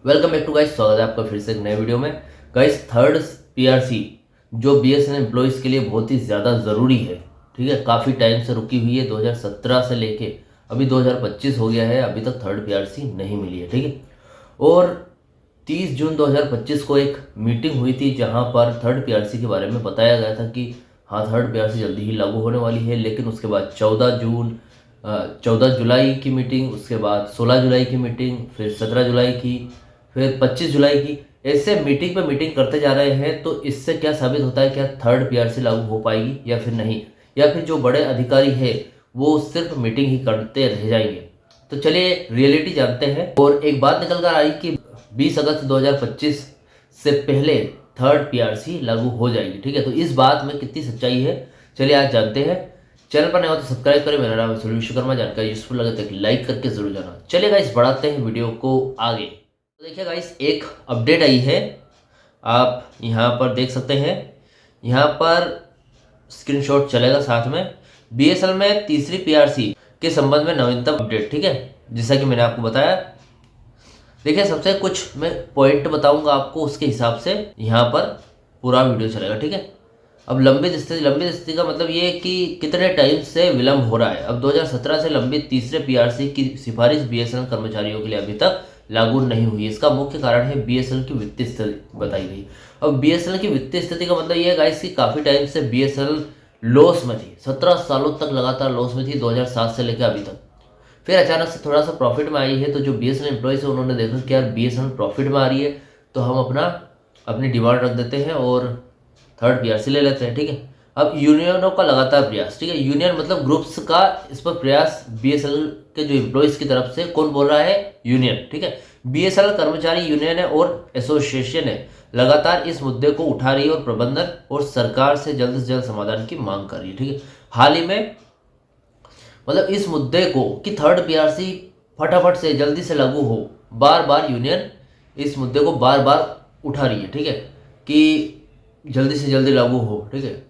Welcome back to guys. स्वागत है आपका फिर से एक नए वीडियो में। गाइस, थर्ड पीआरसी जो बीएसएनएल एम्प्लॉयज़ के लिए बहुत ही ज़्यादा ज़रूरी है, ठीक है। काफ़ी टाइम से रुकी हुई है, 2017 से लेके अभी 2025 हो गया है, अभी तक थर्ड पीआरसी नहीं मिली है, ठीक है। और 30 जून 2025 को एक मीटिंग हुई थी जहां पर थर्ड पीआरसी के बारे में बताया गया था कि हाँ, थर्ड पीआरसी जल्दी ही लागू होने वाली है। लेकिन उसके बाद 14 जुलाई की मीटिंग, उसके बाद 16 जुलाई की मीटिंग, फिर 17 जुलाई की, फिर 25 जुलाई की, ऐसे मीटिंग पे मीटिंग करते जा रहे हैं। तो इससे क्या साबित होता है, क्या थर्ड पीआरसी लागू हो पाएगी या फिर नहीं, या फिर जो बड़े अधिकारी है वो सिर्फ मीटिंग ही करते रह जाएंगे। तो चलिए रियलिटी जानते हैं। और एक बात निकल कर आई कि 20 अगस्त 2025 से पहले थर्ड पीआरसी लागू हो जाएगी, ठीक है। तो इस बात में कितनी सच्चाई है, चलिए आज जानते हैं। चैनल पर नया हो तो सब्सक्राइब करें। मेरा नाम है सुनील विश्वकर्मा। जानकारी यूजफुल लगे तो लाइक करके जरूर जाना। चलिए गाइस, बढ़ाते हैं वीडियो को आगे। तो देखिए गाइस, एक अपडेट आई है, आप यहाँ पर देख सकते हैं। यहाँ पर स्क्रीनशॉट चलेगा साथ में। बीएसएनएल में तीसरी पीआरसी के संबंध में नवीनतम अपडेट, ठीक है, जैसा कि मैंने आपको बताया। देखिए, सबसे कुछ मैं पॉइंट बताऊंगा आपको, उसके हिसाब से यहाँ पर पूरा वीडियो चलेगा, ठीक है। अब लंबित स्थिति का मतलब ये है कि कितने टाइम से विलंब हो रहा है। अब 2017 से लंबित तीसरे पीआरसी की सिफारिश बीएसएनएल कर्मचारियों के लिए अभी तक लागू नहीं हुई। इसका मुख्य कारण है बीएसएनएल की वित्तीय स्थिति बताई गई। अब बीएसएनएल की वित्तीय स्थिति का मतलब ये है गाइस कि काफी टाइम से बीएसएनएल लॉस में थी, 17 सालों तक लगातार लॉस में थी, 2007 से लेकर अभी तक। फिर अचानक से थोड़ा सा प्रॉफिट में आई है। तो जो बीएसएनएल एम्प्लॉयज़ है उन्होंने देखा कि यार बीएसएनएल प्रॉफिट में आ रही है, तो हम अपनी डिमांड रख देते हैं और थर्ड पीआरसी ले लेते हैं, ठीक है। अब यूनियनों का लगातार प्रयास, ठीक है, यूनियन मतलब ग्रुप्स का इस पर प्रयास बीएसएनएल के जो एम्प्लॉयज़ की तरफ से, कौन बोल रहा है, यूनियन, ठीक है। बीएसएनएल कर्मचारी यूनियन है और एसोसिएशन है, लगातार इस मुद्दे को उठा रही है और प्रबंधन और सरकार से जल्द समाधान की मांग कर रही है, ठीक है। हाल ही में मतलब इस मुद्दे को कि थर्ड पीआरसी फटाफट से जल्दी से लागू हो, बार बार यूनियन इस मुद्दे को बार बार उठा रही है, ठीक है, कि जल्दी से जल्दी लागू हो, ठीक है।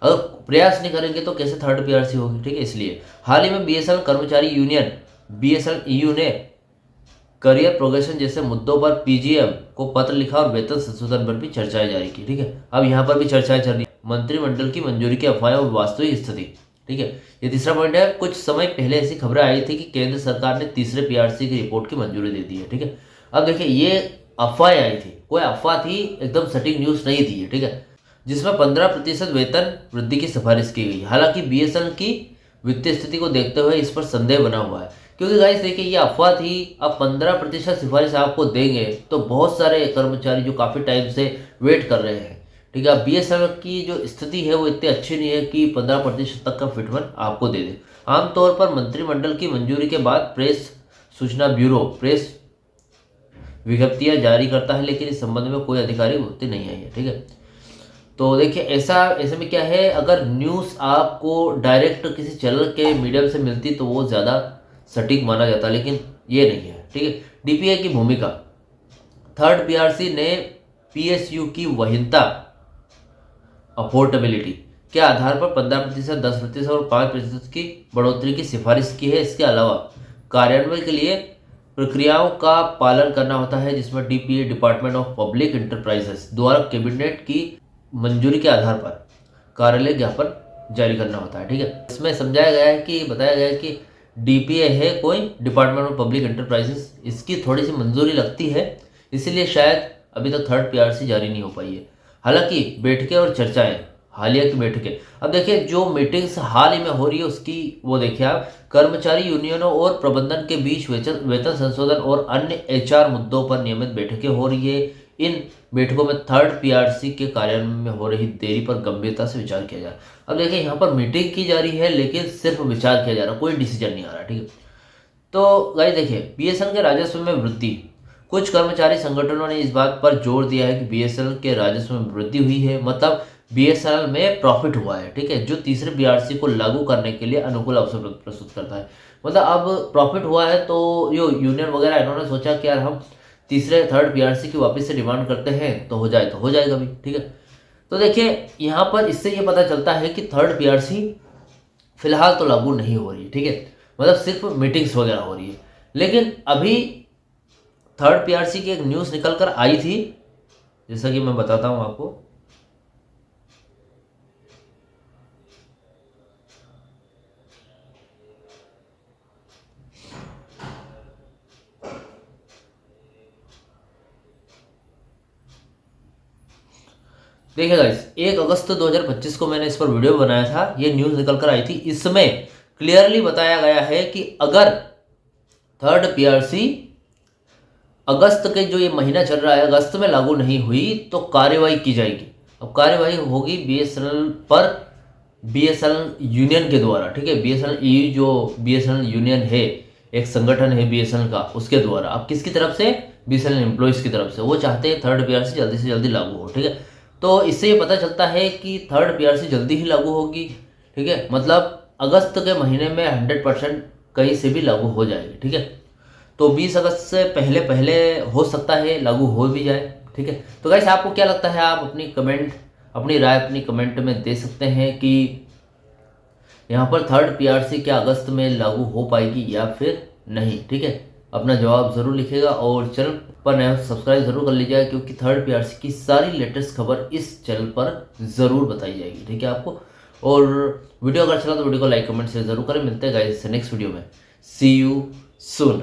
अगर प्रयास नहीं करेंगे तो कैसे थर्ड पीआरसी होगी, ठीक है। इसलिए हाल ही में बीएसएनएल कर्मचारी यूनियन बीएसएनएल ईयू ने करियर प्रोग्रेशन जैसे मुद्दों पर पीजीएम को पत्र लिखा और वेतन संशोधन पर भी चर्चाएं जारी की, ठीक है। अब यहाँ पर भी चर्चाएं चल रही है, मंत्रिमंडल की मंजूरी की अफवाहें और वास्तविक स्थिति, ठीक है। ये तीसरा पॉइंट है। कुछ समय पहले ऐसी खबरें आई थी कि केंद्र सरकार ने तीसरे पीआरसी की रिपोर्ट की मंजूरी दे दी है, ठीक है। अब देखिए, ये अफवाहें आई थी, कोई अफवाह थी, एकदम सटीक न्यूज नहीं थी, ठीक है, जिसमें 15% वेतन वृद्धि की सिफारिश की गई। हालांकि बीएसएनएल की वित्तीय स्थिति को देखते हुए इस पर संदेह बना हुआ है, क्योंकि गाइस देखिए, ये अफवाह थी। अब 15% सिफारिश आपको देंगे तो बहुत सारे कर्मचारी जो काफ़ी टाइम से वेट कर रहे हैं, ठीक है। बीएसएनएल की जो स्थिति है वो इतनी अच्छी नहीं है कि 15% तक का फिटमेंट आपको दे दे। आमतौर पर मंत्रिमंडल की मंजूरी के बाद प्रेस सूचना ब्यूरो प्रेस विज्ञप्तियां जारी करता है, लेकिन इस संबंध में कोई अधिकारी विज्ञप्ति नहीं आई है, ठीक है। तो देखिए, ऐसे में क्या है, अगर न्यूज़ आपको डायरेक्ट किसी चैनल के मीडियम से मिलती तो वो ज़्यादा सटीक माना जाता, लेकिन ये नहीं है, ठीक है। डीपीए की भूमिका, थर्ड पीआरसी ने पीएसयू की वहीनता अफोर्डेबिलिटी के आधार पर 15%, 10% और 5% की बढ़ोतरी की सिफारिश की है। इसके अलावा कार्यान्वयन के लिए प्रक्रियाओं का पालन करना होता है, जिसमें DPA department of public enterprises द्वारा कैबिनेट की मंजूरी के आधार पर कार्यालय ज्ञापन जारी करना होता है, ठीक है। इसमें समझाया गया है कि बताया गया है कि डीपीए है कोई डिपार्टमेंट ऑफ पब्लिक इंटरप्राइजेस, इसकी थोड़ी सी मंजूरी लगती है, इसीलिए शायद अभी तक थर्ड पीआरसी जारी नहीं हो पाई है। हालांकि बैठकें और चर्चाएं, हालिया की बैठकें, अब देखिए जो मीटिंग्स हाल ही में हो रही है उसकी वो देखिए आप, कर्मचारी यूनियनों और प्रबंधन के बीच वेतन संशोधन और अन्य एचआर मुद्दों पर नियमित बैठकें हो रही है। इन बैठकों में थर्ड पीआरसी के कार्यान्वयन में हो रही देरी पर गंभीरता से विचार किया जा रहा है। अब देखिए, यहाँ पर मीटिंग की जा रही है लेकिन सिर्फ विचार किया जा रहा है, कोई डिसीजन नहीं आ रहा, ठीक है। तो गाइस देखिए, बीएसएनएल के राजस्व में वृद्धि, कुछ कर्मचारी संगठनों ने इस बात पर जोर दिया है कि बीएसएनएल के राजस्व में वृद्धि हुई है, मतलब बीएसएनएल में प्रॉफिट हुआ है, ठीक है, जो तीसरे पीआरसी को लागू करने के लिए अनुकूल अवसर प्रस्तुत करता है। मतलब अब प्रॉफिट हुआ है तो यो यूनियन वगैरह इन्होंने सोचा कि यार हम थर्ड पीआरसी की वापस से डिमांड करते हैं तो हो जाए, तो हो जाएगा भी, ठीक है। तो देखिए, यहाँ पर इससे ये पता चलता है कि थर्ड पीआरसी फिलहाल तो लागू नहीं हो रही है, ठीक है, मतलब सिर्फ मीटिंग्स वगैरह हो रही है। लेकिन अभी थर्ड पीआरसी की एक न्यूज़ निकल कर आई थी, जैसा कि मैं बताता हूँ आपको। देखिए गाइस, 1 अगस्त 2025 को मैंने इस पर वीडियो बनाया था, ये न्यूज़ निकल कर आई थी। इसमें क्लियरली बताया गया है कि अगर थर्ड पीआरसी अगस्त के जो ये महीना चल रहा है, अगस्त में लागू नहीं हुई तो कार्यवाही की जाएगी। अब कार्यवाही होगी बीएसएनएल पर, बीएसएनएल यूनियन के द्वारा, ठीक है। बीएसएनएल ईयू जो बीएसएनएल यूनियन है, एक संगठन है बीएसएनएल का, उसके द्वारा। अब किसकी तरफ से? बीएसएनएल एम्प्लॉयज़ की तरफ से। वो चाहते हैं थर्ड पीआरसी जल्दी से जल्दी लागू हो, ठीक है। तो इससे ये पता चलता है कि थर्ड पीआरसी जल्दी ही लागू होगी, ठीक है। मतलब अगस्त के महीने में 100% कहीं से भी लागू हो जाएगी, ठीक है। तो 20 अगस्त से पहले पहले हो सकता है लागू हो भी जाए, ठीक है। तो गाइस, आपको क्या लगता है? आप अपनी राय अपनी कमेंट में दे सकते हैं कि यहाँ पर थर्ड पीआरसी क्या अगस्त में लागू हो पाएगी या फिर नहीं, ठीक है। अपना जवाब ज़रूर लिखिएगा और चैनल पर नया सब्सक्राइब ज़रूर कर लीजिएगा, क्योंकि थर्ड पीआरसी की सारी लेटेस्ट खबर इस चैनल पर ज़रूर बताई जाएगी, ठीक है आपको। और वीडियो अगर चला तो वीडियो को लाइक कमेंट शेयर ज़रूर करें। मिलते हैं गाइस नेक्स्ट वीडियो में। सी यू सून।